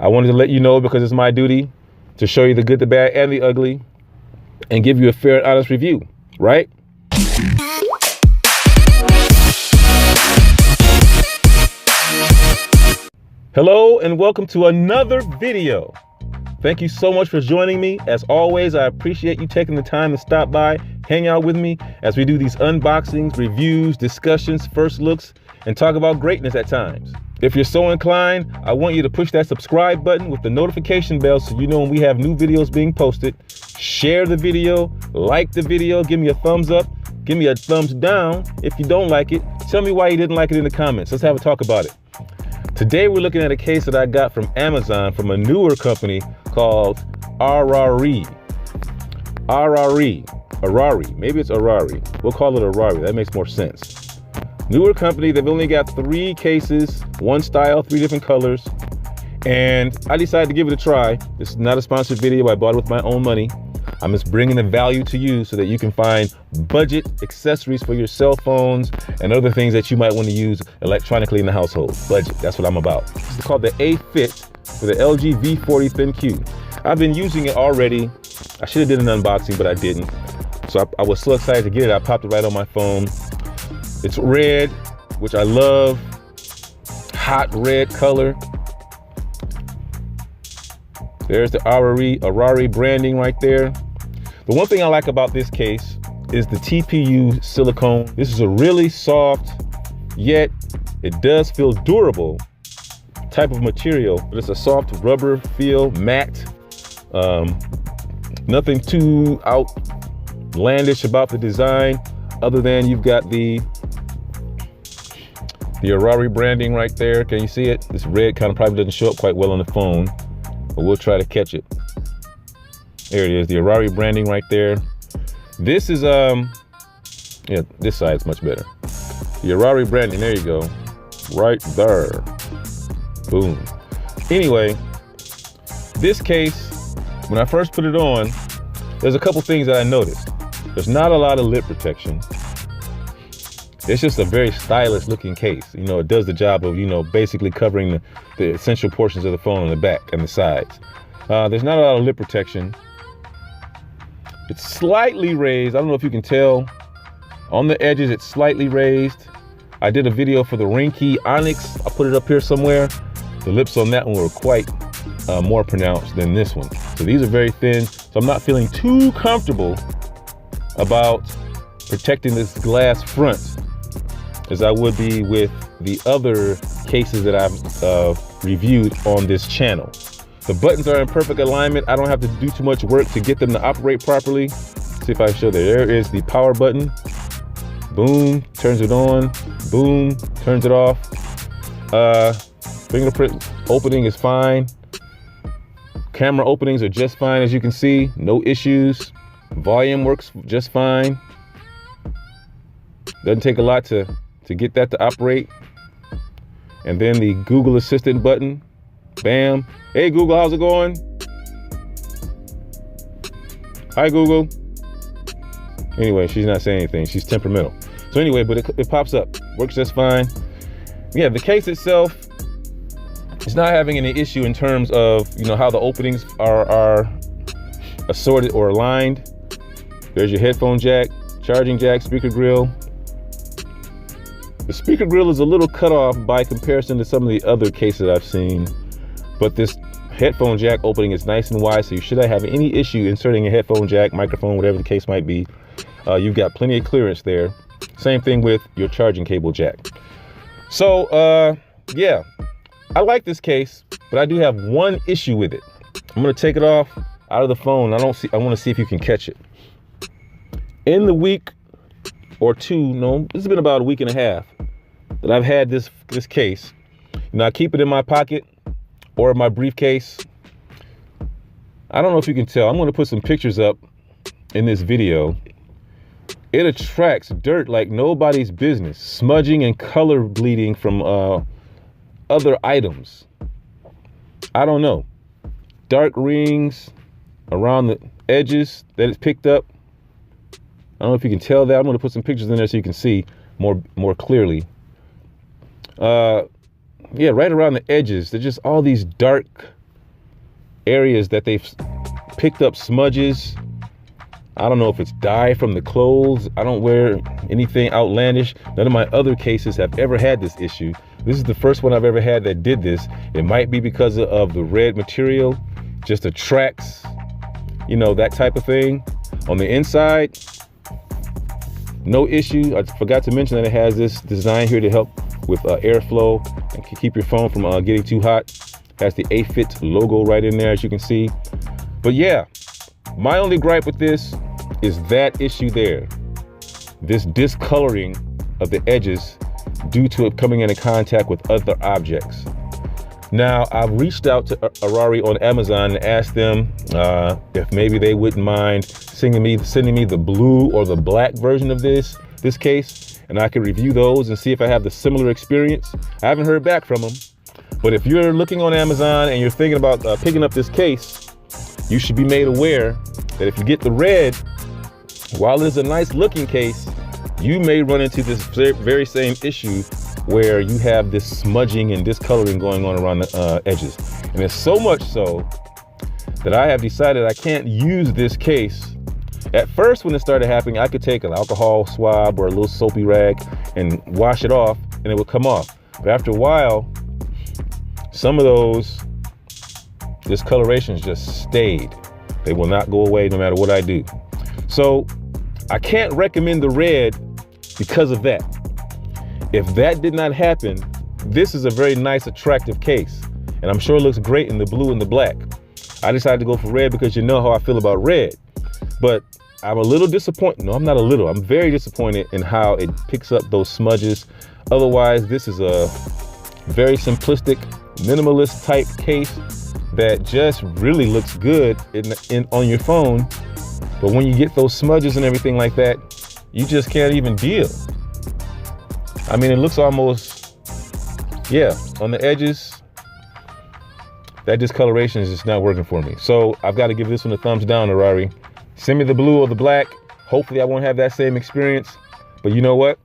I wanted to let you know because it's my duty to show you the good, the bad, and the ugly, and give you a fair and honest review, right? Hello and welcome to another video. Thank you so much for joining me. As always, I appreciate you taking the time to stop by, hang out with me as we do these unboxings, reviews, discussions, first looks, and talk about greatness at times. If you're so inclined, I want you to push that subscribe button with the notification bell so you know when we have new videos being posted. Share the video, like the video, give me a thumbs up, give me a thumbs down. If you don't like it, tell me why you didn't like it in the comments. Let's have a talk about it. Today we're looking at a case that I got from Amazon from a newer company called Araree. Araree. Maybe it's Araree. We'll call it Araree. That makes more sense. Newer company. They've only got 3 cases, 1 style, 3 different colors. And I decided to give it a try. This is not a sponsored video. I bought it with my own money. I'm just bringing the value to you so that you can find budget accessories for your cell phones and other things that you might want to use electronically in the household. Budget, that's what I'm about. It's called the A-Fit for the LG V40 Thin Q. I've been using it already. I should have did an unboxing, but I didn't. So I was so excited to get it. I popped it right on my phone. It's red, which I love. Hot red color. There's the Araree branding right there. The one thing I like about this case is the TPU silicone. This is a really soft, yet it does feel durable type of material, but it's a soft rubber feel, matte. Nothing too outlandish about the design, other than you've got the Araree branding right there. Can you see it? This red kind of probably doesn't show up quite well on the phone, but we'll try to catch it. There it is, the Araree branding right there. This is, yeah, this side's much better. The Araree branding, there you go. Right there. Boom. Anyway, this case, when I first put it on, there's a couple things that I noticed. There's not a lot of lip protection. It's just a very stylish looking case. You know, it does the job of, you know, basically covering the essential portions of the phone on the back and the sides. There's not a lot of lip protection. It's slightly raised. I don't know if you can tell. On the edges, it's slightly raised. I did a video for the Ring Key Onyx. I'll put it up here somewhere. The lips on that one were quite more pronounced than this one. So these are very thin. So I'm not feeling too comfortable about protecting this glass front as I would be with the other cases that I've reviewed on this channel. The buttons are in perfect alignment. I don't have to do too much work to get them to operate properly. See if I show there. There is the power button. Boom, turns it on. Boom, turns it off. Fingerprint opening is fine. Camera openings are just fine, as you can see. No issues. Volume works just fine. Doesn't take a lot to get that to operate. And then the Google Assistant button. Bam. Hey Google, how's it going? Hi Google. Anyway, she's not saying anything. She's temperamental. So anyway, but it pops up. Works just fine. Yeah, the case itself is not having any issue in terms of, you know, how the openings are assorted or aligned. There's your headphone jack, charging jack, speaker grill. The speaker grill is a little cut off by comparison to some of the other cases I've seen. But this headphone jack opening is nice and wide, so you shouldn't have any issue inserting a headphone jack, microphone, whatever the case might be. You've got plenty of clearance there. Same thing with your charging cable jack. So, yeah, I like this case, but I do have one issue with it. I'm gonna take it off out of the phone. I want to see if you can catch it. In the week or two, no, it's been about a week and a half that I've had this case. You know, I keep it in my pocket or in my briefcase. I don't know if you can tell. I'm going to put some pictures up in this video. It attracts dirt like nobody's business. Smudging and color bleeding from other items. I don't know. Dark rings around the edges that it's picked up. I don't know if you can tell that. I'm going to put some pictures in there so you can see more clearly. Yeah, right around the edges. There's just all these dark areas that they've picked up smudges. I don't know if it's dye from the clothes. I don't wear anything outlandish. None of my other cases have ever had this issue. This is the first one I've ever had that did this. It might be because of the red material, just attracts, you know, that type of thing. On the inside, no issue. I forgot to mention that it has this design here to help with airflow and keep your phone from getting too hot. Has the A-Fit logo right in there, as you can see. But yeah, my only gripe with this is that issue there. This discoloring of the edges due to it coming into contact with other objects. Now, I've reached out to Araree on Amazon and asked them if maybe they wouldn't mind sending me the blue or the black version of this case, and I could review those and see if I have the similar experience. I haven't heard back from them, but if you're looking on Amazon and you're thinking about picking up this case, you should be made aware that if you get the red, while it's a nice looking case, you may run into this very same issue where you have this smudging and discoloring going on around the edges. And it's so much so that I have decided I can't use this case. At first, when it started happening, I could take an alcohol swab or a little soapy rag and wash it off and it would come off. But after a while, some of those discolorations just stayed. They will not go away no matter what I do. So I can't recommend the red because of that. If that did not happen, this is a very nice, attractive case. And I'm sure it looks great in the blue and the black. I decided to go for red because you know how I feel about red. But I'm a little disappointed. No, I'm not a little. I'm very disappointed in how it picks up those smudges. Otherwise, this is a very simplistic, minimalist type case that just really looks good on your phone. But when you get those smudges and everything like that, you just can't even deal. I mean, it looks almost, yeah, on the edges, that discoloration is just not working for me. So I've got to give this one a thumbs down, Araree. Send me the blue or the black. Hopefully I won't have that same experience. But you know what?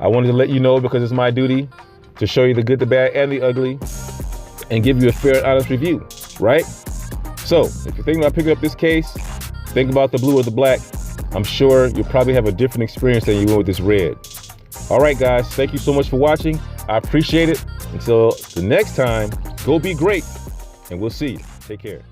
I wanted to let you know because it's my duty to show you the good, the bad, and the ugly, and give you a fair, honest review, right? So if you're thinking about picking up this case, think about the blue or the black. I'm sure you'll probably have a different experience than you will with this red. All right, guys, thank you so much for watching. I appreciate it. Until the next time, go be great, and we'll see you. Take care.